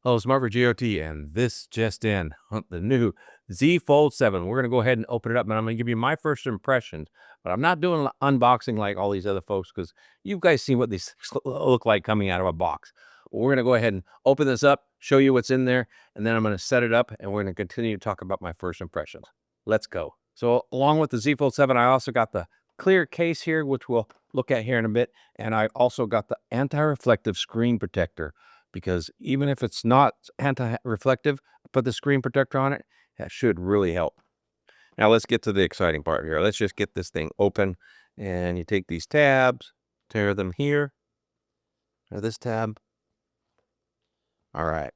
Hello, Smart GOT, and this just in, the new Z Fold 7. We're going to go ahead and open it up, and I'm going to give you my first impressions, but I'm not doing unboxing like all these other folks because you guys seen what these look like coming out of a box. We're going to go ahead and open this up, show you what's in there, and then I'm going to set it up, and we're going to continue to talk about my first impressions. Let's go. So along with the Z Fold 7, I also got the clear case here, which we'll look at here in a bit, and I also got the anti-reflective screen protector, because even if it's not anti-reflective, put the screen protector on it, that should really help. Now let's get to the exciting part here. Let's just get this thing open, and you take these tabs, tear them here, or this tab. All right,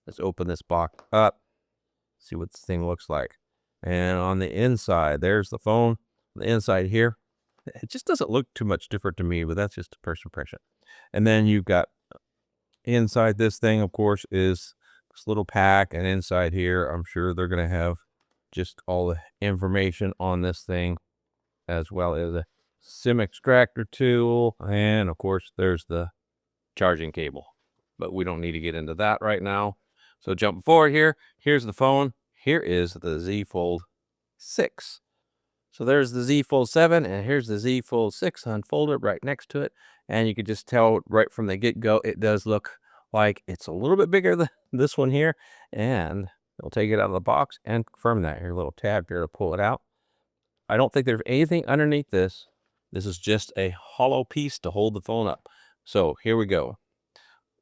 let's open this box up, see what this thing looks like. And on the inside, there's the phone. The inside here, it just doesn't look too much different to me, but that's just a first impression. And then you've got inside this thing, of course, is this little pack, and inside here, I'm sure they're going to have just all the information on this thing, as well as a SIM extractor tool, and of course, there's the charging cable. But we don't need to get into that right now. So jump forward here. Here's the phone. Here is the Z Fold 6. So there's the Z Fold 7, and here's the Z Fold 6 unfolded right next to it. And you can just tell right from the get-go, it does look like it's a little bit bigger than this one here. And we'll take it out of the box and confirm that. Here, a little tab here to pull it out. I don't think there's anything underneath this. This is just a hollow piece to hold the phone up. So here we go.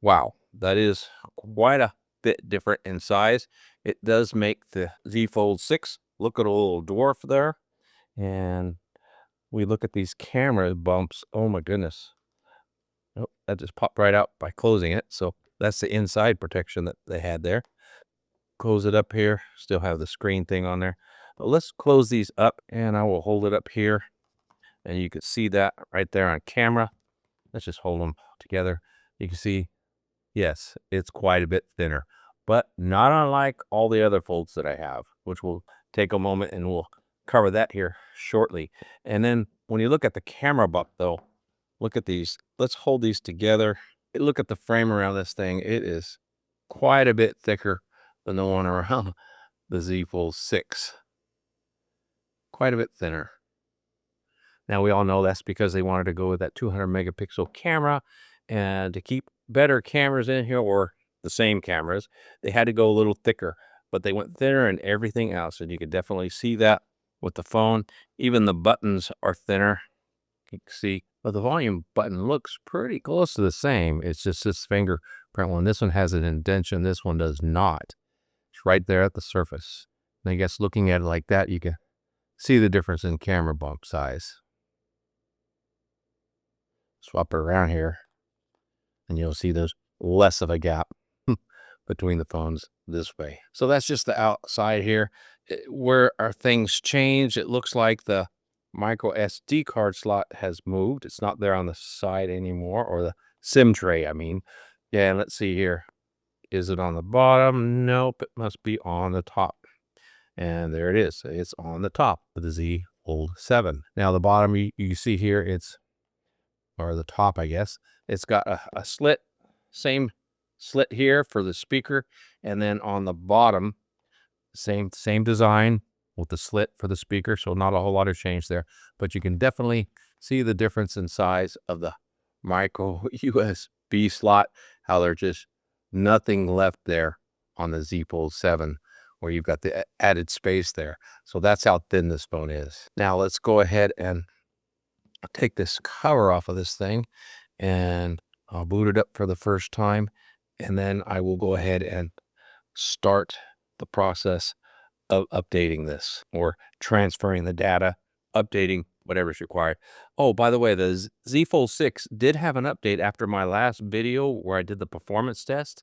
Wow, that is quite a bit different in size. It does make the Z Fold 6 look a little dwarf there. And we look at these camera bumps. Oh my goodness. Oh, that just popped right out by closing it. So that's the inside protection that they had there. Close it up here. Still have the screen thing on there. But let's close these up, and I will hold it up here. And you can see that right there on camera. Let's just hold them together. You can see, yes, it's quite a bit thinner, but not unlike all the other folds that I have, which will take a moment, and we'll cover that here shortly. And then when you look at the camera bump, though, look at these. Let's hold these together. Look at the frame around this thing. It is quite a bit thicker than the one around the Z Fold 6. Quite a bit thinner. Now, we all know that's because they wanted to go with that 200 megapixel camera, and to keep better cameras in here, or the same cameras, they had to go a little thicker, but they went thinner in everything else, and you can definitely see that with the phone. Even the buttons are thinner. You can see, but the volume button looks pretty close to the same. It's just this fingerprint one. This one has an indentation. This one does not. It's right there at the surface. And I guess looking at it like that, you can see the difference in camera bump size. Swap it around here, and you'll see there's less of a gap between the phones this way. So that's just the outside here. Where are things changed? It looks like the micro SD card slot has moved. It's not there on the side anymore, or the SIM tray, I mean. Yeah, let's see here. Is it on the bottom? Nope, it must be on the top. And there it is. It's on the top of the Z Fold 7. Now the bottom, you see here, or the top, I guess, it's got a slit, same slit here for the speaker, and then on the bottom, same design with the slit for the speaker. So not a whole lot of change there, but you can definitely see the difference in size of the micro USB slot, how there's just nothing left there on the Z Fold 7, where you've got the added space there. So that's how thin this phone is. Now let's go ahead and take this cover off of this thing, and I'll boot it up for the first time, and then I will go ahead and start the process of updating this, or transferring the data, updating whatever's required. Oh, by the way, the Z Fold 6 did have an update after my last video where I did the performance test.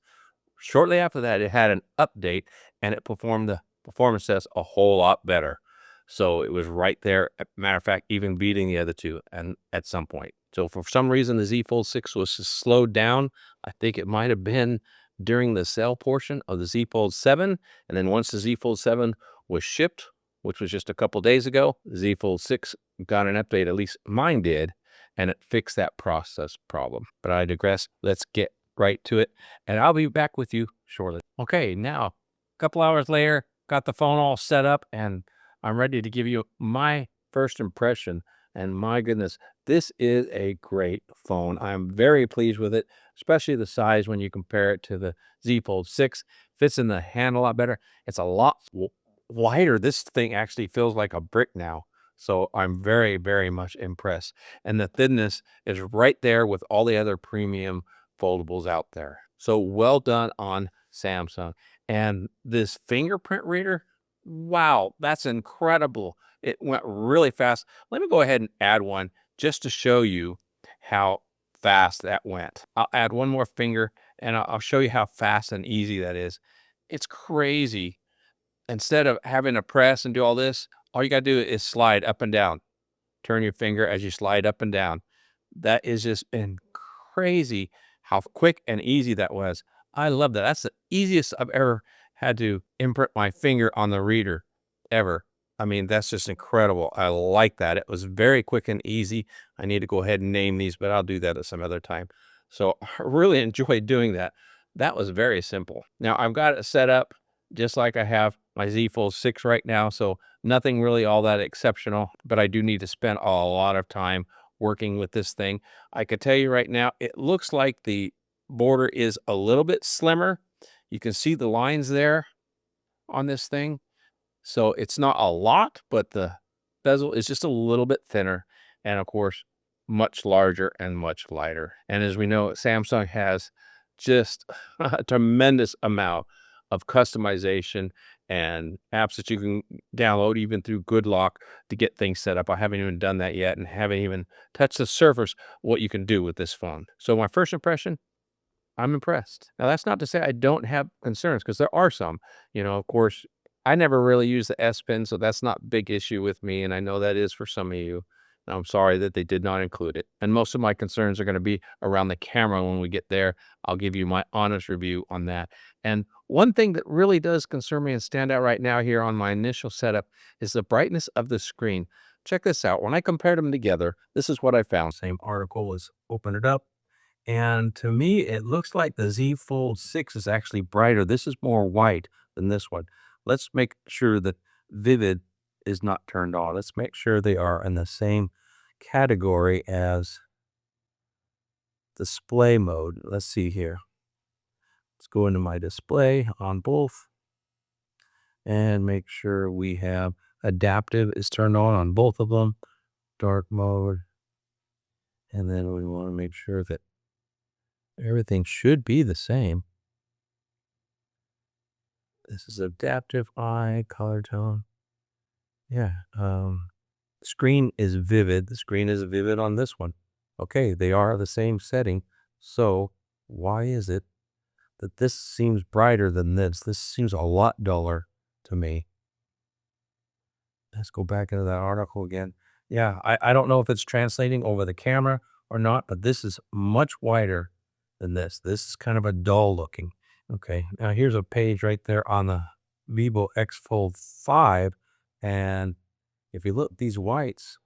Shortly after that, it had an update, and it performed the performance test a whole lot better. So it was right there. Matter of fact, even beating the other two, and at some point. So for some reason, the Z Fold 6 was slowed down. I think it might have been during the sale portion of the Z Fold 7. And then once the Z Fold 7 was shipped, which was just a couple days ago, the Z Fold 6 got an update, at least mine did, and it fixed that process problem. But I digress. Let's get right to it, and I'll be back with you shortly. Okay, now a couple hours later, got the phone all set up, and I'm ready to give you my first impression. And my goodness, this is a great phone. I'm very pleased with it, especially the size when you compare it to the Z Fold 6. Fits in the hand a lot better. It's a lot lighter. This thing actually feels like a brick now. So I'm very, very much impressed. And the thinness is right there with all the other premium foldables out there. So well done on Samsung. And this fingerprint reader, wow, that's incredible. It went really fast. Let me go ahead and add one just to show you how fast that went. I'll add one more finger and I'll show you how fast and easy that is. It's crazy. Instead of having to press and do all this, all you got to do is slide up and down. Turn your finger as you slide up and down. That is just been crazy how quick and easy that was. I love that. That's the easiest I've ever had to imprint my finger on the reader ever. I mean, that's just incredible. I like that. It was very quick and easy. I need to go ahead and name these, but I'll do that at some other time. So I really enjoyed doing that. That was very simple. Now I've got it set up just like I have my Z Fold 6 right now. So nothing really all that exceptional, but I do need to spend a lot of time working with this thing. I could tell you right now, it looks like the border is a little bit slimmer. You can see the lines there on this thing. So it's not a lot, but the bezel is just a little bit thinner. And of course, much larger and much lighter. And as we know, Samsung has just a tremendous amount of customization and apps that you can download even through GoodLock to get things set up. I haven't even done that yet and haven't even touched the surface what you can do with this phone. So my first impression, I'm impressed. Now, that's not to say I don't have concerns because there are some. Of course, I never really use the S Pen, so that's not a big issue with me. And I know that is for some of you. And I'm sorry that they did not include it. And most of my concerns are going to be around the camera when we get there. I'll give you my honest review on that. And one thing that really does concern me and stand out right now here on my initial setup is the brightness of the screen. Check this out. When I compared them together, this is what I found. Same article. Let's open it up. And to me, it looks like the Z Fold 6 is actually brighter. This is more white than this one. Let's make sure that Vivid is not turned on. Let's make sure they are in the same category as display mode. Let's see here. Let's go into my display on both and make sure we have adaptive is turned on both of them. Dark mode. And then we want to make sure that everything should be the same. This is adaptive eye, color tone. Yeah. Screen is vivid. The screen is vivid on this one. Okay, they are the same setting. So why is it that this seems brighter than this? This seems a lot duller to me. Let's go back into that article again. Yeah, I don't know if it's translating over the camera or not, but this is much whiter than this. This is kind of a dull looking. Okay, now here's a page right there on the Vivo X Fold 5. And if you look, these whites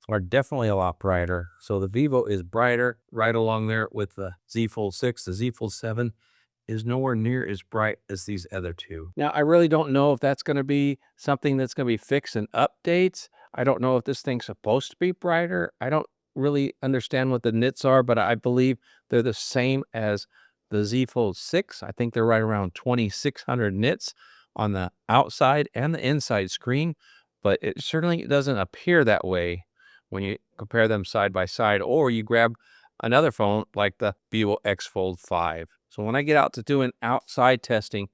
are definitely a lot brighter. So the Vivo is brighter right along there with the Z Fold 6. The Z Fold 7 is nowhere near as bright as these other two. Now, I really don't know if that's going to be something that's going to be fixed in updates. I don't know if this thing's supposed to be brighter. I don't really understand what the nits are, but I believe they're the same as the Z Fold 6. I think they're right around 2,600 nits on the outside and the inside screen, but it certainly doesn't appear that way when you compare them side by side, or you grab another phone like the Vivo X Fold 5. So when I get out to doing outside testing,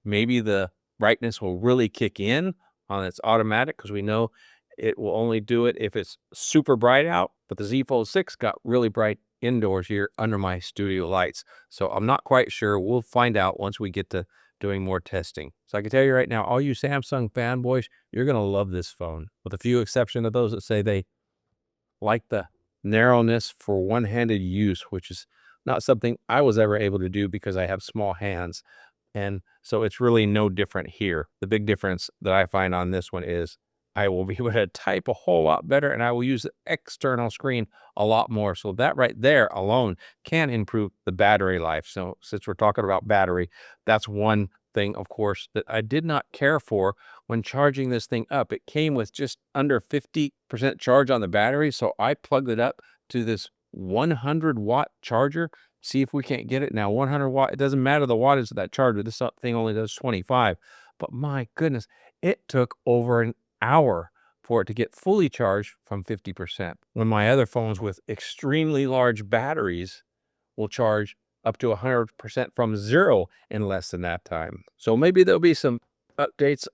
maybe the brightness will really kick in on its automatic, because we know it will only do it if it's super bright out. But the Z Fold 6 got really bright indoors here under my studio lights. So I'm not quite sure. We'll find out once we get to doing more testing. So I can tell you right now, all you Samsung fanboys, you're going to love this phone, with a few exception of those that say they like the narrowness for one-handed use, which is not something I was ever able to do because I have small hands. And so it's really no different here. The big difference that I find on this one is I will be able to type a whole lot better, and I will use the external screen a lot more. So that right there alone can improve the battery life. So since we're talking about battery, that's one thing, of course, that I did not care for when charging this thing up. It came with just under 50% charge on the battery. So I plugged it up to this 100-watt charger. See if we can't get it now. 100-watt. It doesn't matter the wattage of that charger. This thing only does 25. But my goodness, it took over an hour for it to get fully charged from 50%. When my other phones with extremely large batteries will charge up to 100% from zero in less than that time. So maybe there'll be some updates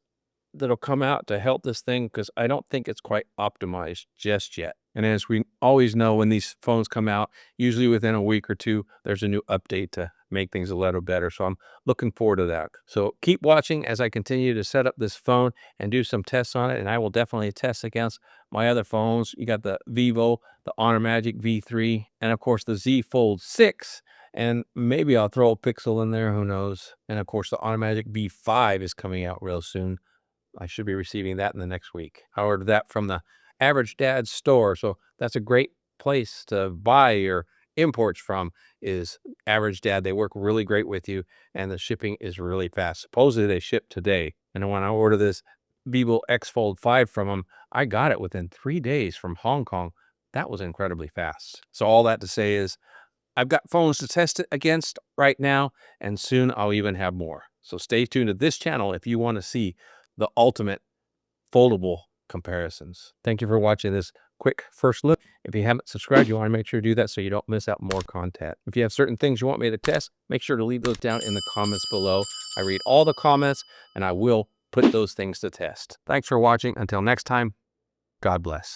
that'll come out to help this thing, because I don't think it's quite optimized just yet. And as we always know, when these phones come out, usually within a week or two, there's a new update to make things a little better. So I'm looking forward to that. So keep watching as I continue to set up this phone and do some tests on it. And I will definitely test against my other phones. You got the Vivo, the Honor Magic V3, and of course the Z Fold 6. And maybe I'll throw a Pixel in there, who knows? And of course the Honor Magic V5 is coming out real soon. I should be receiving that in the next week. I ordered that from the Average Dad store. So that's a great place to buy your imports from, is Average Dad. They work really great with you, and the shipping is really fast. Supposedly they ship today. And when I ordered this Vivo X Fold 5 from them, I got it within 3 days from Hong Kong. That was incredibly fast. So all that to say is, I've got phones to test it against right now, and soon I'll even have more. So stay tuned to this channel if you want to see the ultimate foldable comparisons. Thank you for watching this quick first look. If you haven't subscribed, you want to make sure to do that so you don't miss out more content. If you have certain things you want me to test, make sure to leave those down in the comments below. I read all the comments, and I will put those things to test. Thanks for watching. Until next time, God bless.